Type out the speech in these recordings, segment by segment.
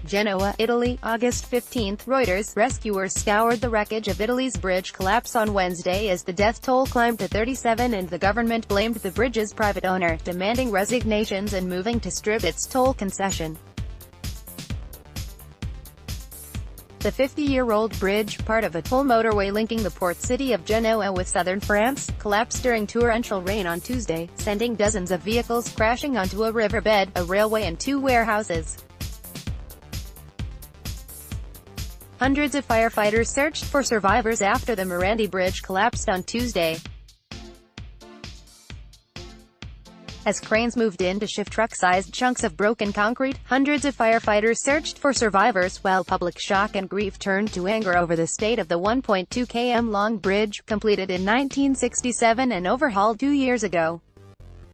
Genoa, Italy, August 15. Reuters. Rescuers scoured the wreckage of Italy's bridge collapse on Wednesday as the death toll climbed to 37 and the government blamed the bridge's private owner, demanding resignations and moving to strip its toll concession. The 50-year-old bridge, part of a toll motorway linking the port city of Genoa with southern France, collapsed during torrential rain on Tuesday, sending dozens of vehicles crashing onto a riverbed, a railway and two warehouses. Hundreds of firefighters searched for survivors after the Morandi Bridge collapsed on Tuesday. As cranes moved in to shift truck-sized chunks of broken concrete, hundreds of firefighters searched for survivors, while public shock and grief turned to anger over the state of the 1.2 km-long bridge, completed in 1967 and overhauled 2 years ago.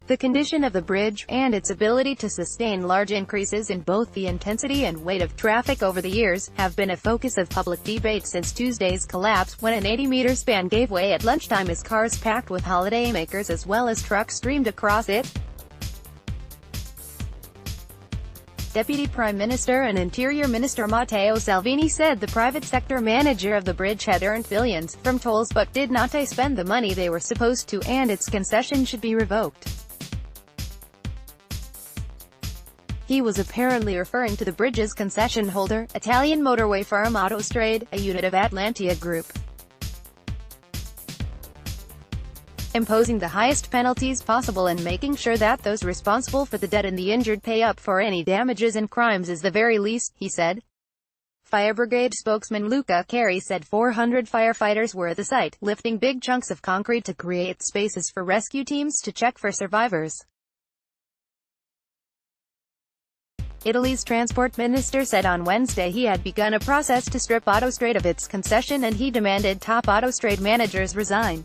The condition of the bridge, and its ability to sustain large increases in both the intensity and weight of traffic over the years, have been a focus of public debate since Tuesday's collapse, when an 80-meter span gave way at lunchtime as cars packed with holidaymakers as well as trucks streamed across it. Deputy Prime Minister and Interior Minister Matteo Salvini said the private sector manager of the bridge had earned billions from tolls but did not spend the money they were supposed to, and its concession should be revoked. He was apparently referring to the bridge's concession holder, Italian motorway firm Autostrade, a unit of Atlantia Group. Imposing the highest penalties possible and making sure that those responsible for the dead and the injured pay up for any damages and crimes is the very least, he said. Fire Brigade spokesman Luca Carey said 400 firefighters were at the site, lifting big chunks of concrete to create spaces for rescue teams to check for survivors. Italy's transport minister said on Wednesday he had begun a process to strip Autostrade of its concession and he demanded top Autostrade managers resign.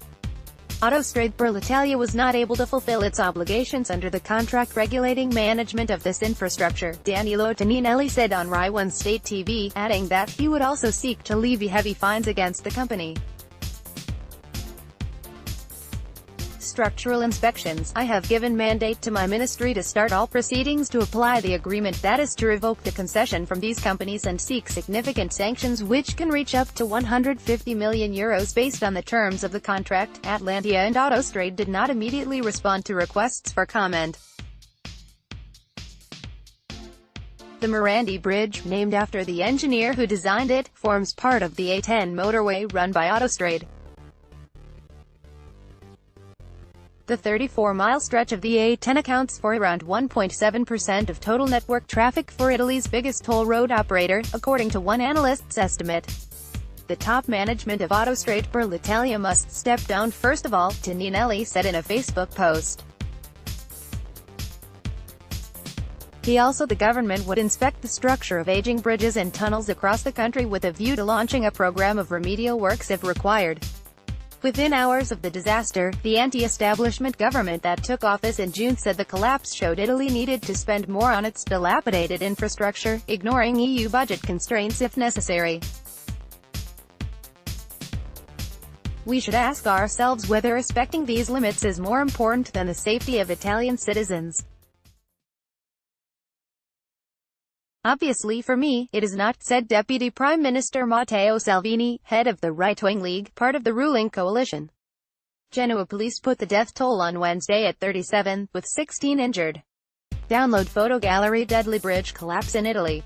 Autostrade per l'Italia was not able to fulfill its obligations under the contract regulating management of this infrastructure, Danilo Toninelli said on Rai One State TV, adding that he would also seek to levy heavy fines against the company. Structural inspections. I have given mandate to my ministry to start all proceedings to apply the agreement, that is to revoke the concession from these companies and seek significant sanctions which can reach up to €150 million based on the terms of the contract. Atlantia and Autostrade did not immediately respond to requests for comment. The Morandi Bridge, named after the engineer who designed it, forms part of the A10 motorway run by Autostrade. The 34-mile stretch of the A10 accounts for around 1.7% of total network traffic for Italy's biggest toll road operator, according to one analyst's estimate. The top management of Autostrade per l'Italia must step down first of all, Toninelli said in a Facebook post. He also the government would inspect the structure of aging bridges and tunnels across the country with a view to launching a program of remedial works if required. Within hours of the disaster, the anti-establishment government that took office in June said the collapse showed Italy needed to spend more on its dilapidated infrastructure, ignoring EU budget constraints if necessary. We should ask ourselves whether respecting these limits is more important than the safety of Italian citizens. Obviously for me, it is not, said Deputy Prime Minister Matteo Salvini, head of the right-wing League, part of the ruling coalition. Genoa police put the death toll on Wednesday at 37, with 16 injured. Download photo gallery. Deadly bridge collapse in Italy.